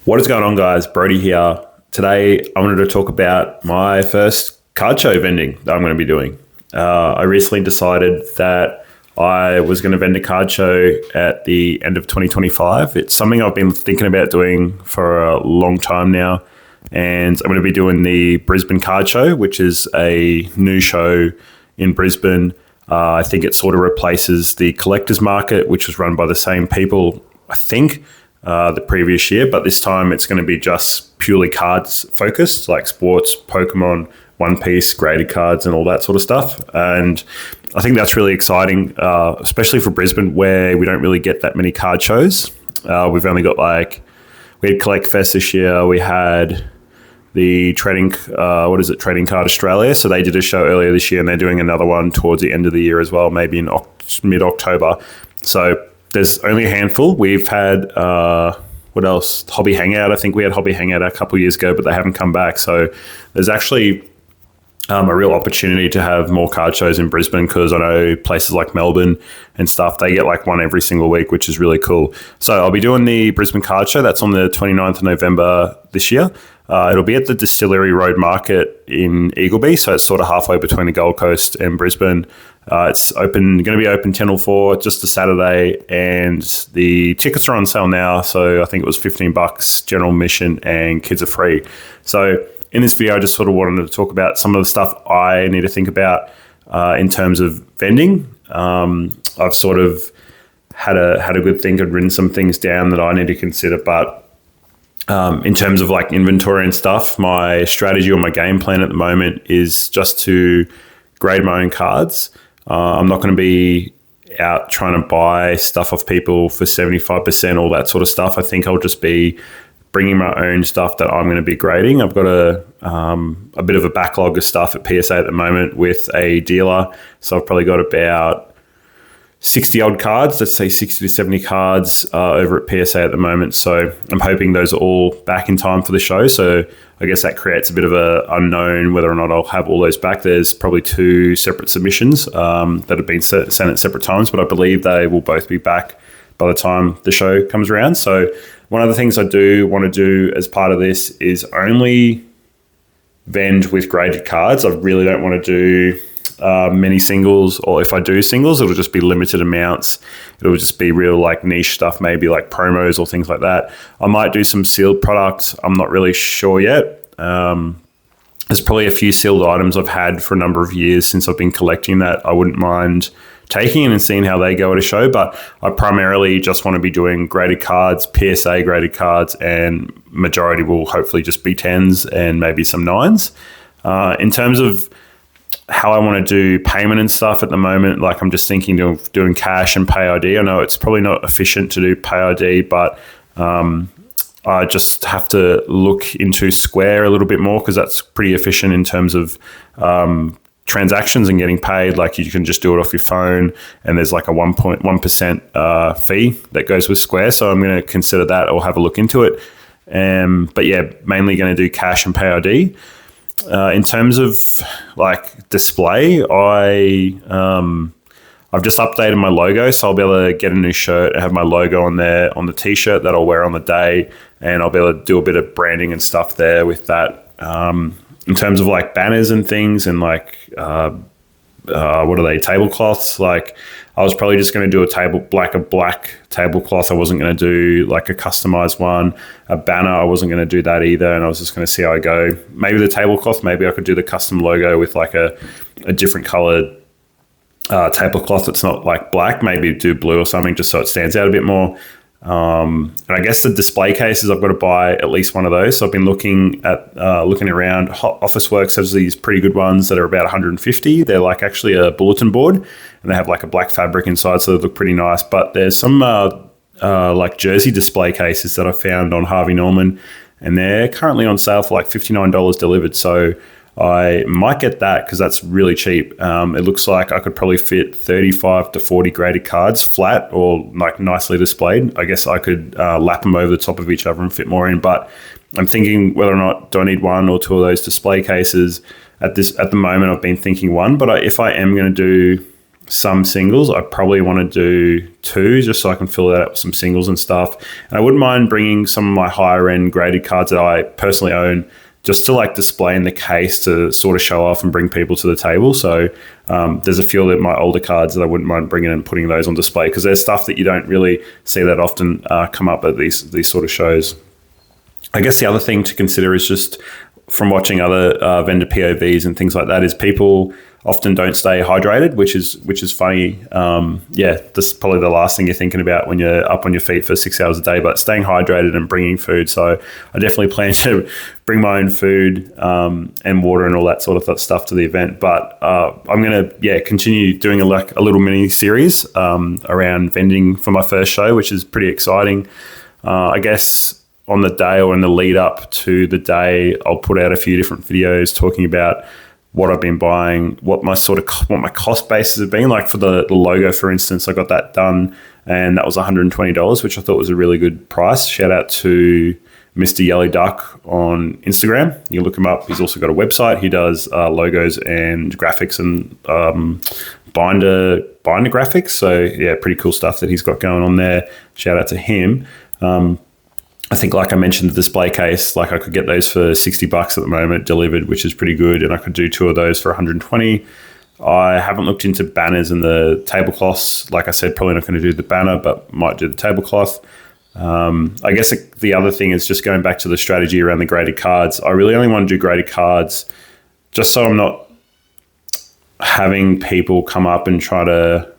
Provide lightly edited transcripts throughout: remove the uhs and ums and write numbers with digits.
What is going on, guys? Brody here. Today, I wanted to talk about my first card show vending that I'm going to be doing. I recently decided that I was going to vend a card show at the end of 2025. It's something I've been thinking about doing for a long time now. And I'm going to be doing the Brisbane card show, which is a new show in Brisbane. I think it sort of replaces the collector's market, which was run by the same people, I think, the previous year, but this time it's going to be just purely cards focused, like sports, Pokemon, One Piece, graded cards, and all that sort of stuff. And I think that's really exciting, especially for Brisbane, where we don't really get that many card shows. We've only got we had Collect Fest this year. We had the Trading Card Australia. So they did a show earlier this year, and they're doing another one towards the end of the year as well, maybe in mid-October. So there's only a handful. We've had, what else? Hobby Hangout. I think we had Hobby Hangout a couple of years ago, but they haven't come back. So there's actually a real opportunity to have more card shows in Brisbane, because I know places like Melbourne and stuff, they get like one every single week, which is really cool. So I'll be doing the Brisbane card show. That's on the 29th of November this year. It'll be at the Distillery Road Market in Eagleby, so it's sort of halfway between the Gold Coast and Brisbane. It's going to be open 10 till 4, just a Saturday, and the tickets are on sale now. So I think it was $15, general admission, and kids are free. So in this video, I just sort of wanted to talk about some of the stuff I need to think about in terms of vending. I've sort of had a good think. I'd written some things down that I need to consider, but in terms of like inventory and stuff, my strategy or my game plan at the moment is just to grade my own cards. I'm not going to be out trying to buy stuff off people for 75%, all that sort of stuff. I think I'll just be bringing my own stuff that I'm going to be grading. I've got a bit of a backlog of stuff at PSA at the moment with a dealer. So I've probably got about 60 odd cards, let's say 60 to 70 cards over at PSA at the moment. So I'm hoping those are all back in time for the show. So I guess that creates a bit of a unknown whether or not I'll have all those back. There's probably 2 separate submissions that have been sent at separate times, but I believe they will both be back by the time the show comes around. So one of the things I do want to do as part of this is only vend with graded cards. I really don't want to do many singles, or if I do singles, it'll just be limited amounts. It'll just be real like niche stuff, maybe like promos or things like that. I might do some sealed products. I'm not really sure yet. There's probably a few sealed items I've had for a number of years since I've been collecting that I wouldn't mind taking and seeing how they go at a show, but I primarily just want to be doing graded cards, PSA graded cards, and majority will hopefully just be 10s and maybe some 9s. In terms of how I want to do payment and stuff at the moment, like I'm just thinking of doing cash and pay ID. I know it's probably not efficient to do pay ID, but I just have to look into Square a little bit more, because that's pretty efficient in terms of transactions and getting paid. Like you can just do it off your phone, and there's like a 1.1% fee that goes with Square. So I'm going to consider that or have a look into it. But yeah, mainly going to do cash and pay ID. In terms of like display, I've just updated my logo, so I'll be able to get a new shirt and have my logo on there on the t-shirt that I'll wear on the day, and I'll be able to do a bit of branding and stuff there with that. In terms of like banners and things, and like what are they, tablecloths? Like I was probably just going to do a black tablecloth. I wasn't going to do like a customized one. A banner, I wasn't going to do that either, and I was just going to see how I go. Maybe the tablecloth, maybe I could do the custom logo with like a different colored tablecloth that's not like black. Maybe do blue or something, just so it stands out a bit more. And I guess the display cases, I've got to buy at least one of those. So I've been looking around. Officeworks has these pretty good ones that are about 150. They're like actually a bulletin board, and they have like a black fabric inside, so they look pretty nice. But there's some like jersey display cases that I found on Harvey Norman, and they're currently on sale for like $59 delivered. So I might get that, because that's really cheap. It looks like I could probably fit 35 to 40 graded cards flat or like nicely displayed. I guess I could lap them over the top of each other and fit more in, but I'm thinking whether or not do I need 1 or 2 of those display cases. At the moment, I've been thinking 1, but if I am going to do some singles. I probably want to do 2 just so I can fill that up with some singles and stuff. And I wouldn't mind bringing some of my higher end graded cards that I personally own just to like display in the case to sort of show off and bring people to the table. So there's a few of my older cards that I wouldn't mind bringing and putting those on display, because there's stuff that you don't really see that often come up at these sort of shows. I guess the other thing to consider is just from watching other vendor POVs and things like that is people often don't stay hydrated, which is funny. This is probably the last thing you're thinking about when you're up on your feet for 6 hours a day, but staying hydrated and bringing food. So I definitely plan to bring my own food and water and all that sort of stuff to the event. But I'm going to continue doing a little mini series around vending for my first show, which is pretty exciting. I guess on the day or in the lead up to the day, I'll put out a few different videos talking about what I've been buying, what my cost bases have been. Like for the logo, for instance, I got that done and that was $120, which I thought was a really good price. Shout out to Mr. Yelly Duck on Instagram. You can look him up. He's also got a website. He does logos and graphics and binder graphics. So yeah, pretty cool stuff that he's got going on there. Shout out to him. I think, like I mentioned, the display case, like I could get those for $60 at the moment delivered, which is pretty good. And I could do 2 of those for $120. I haven't looked into banners and the tablecloths. Like I said, probably not going to do the banner, but might do the tablecloth. I guess the other thing is just going back to the strategy around the graded cards. I really only want to do graded cards just so I'm not having people come up and try to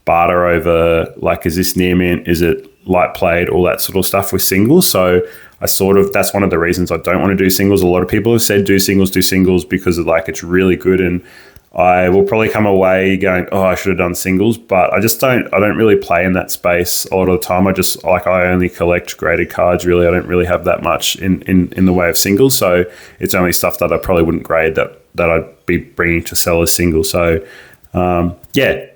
barter over, like, is this near mint? Is it light played? All that sort of stuff with singles. So that's one of the reasons I don't want to do singles. A lot of people have said do singles because of like, it's really good. And I will probably come away going, oh, I should have done singles, but I don't really play in that space a lot of the time. I only collect graded cards really. I don't really have that much in the way of singles. So it's only stuff that I probably wouldn't grade that I'd be bringing to sell as singles. So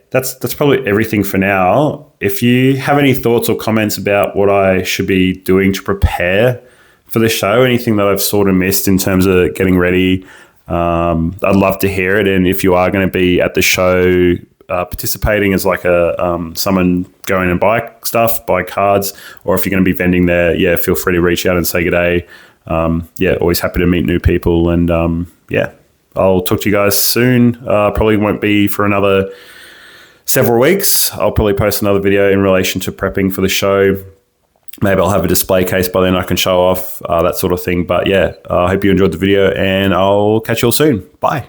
that's probably everything for now. If you have any thoughts or comments about what I should be doing to prepare for the show, anything that I've sort of missed in terms of getting ready, I'd love to hear it. And if you are going to be at the show participating as like someone going and buy cards, or if you're going to be vending there, feel free to reach out and say good day. Always happy to meet new people. And I'll talk to you guys soon. Probably won't be for another several weeks. I'll probably post another video in relation to prepping for the show. Maybe I'll have a display case by then I can show off, that sort of thing. But I hope you enjoyed the video and I'll catch you all soon. Bye.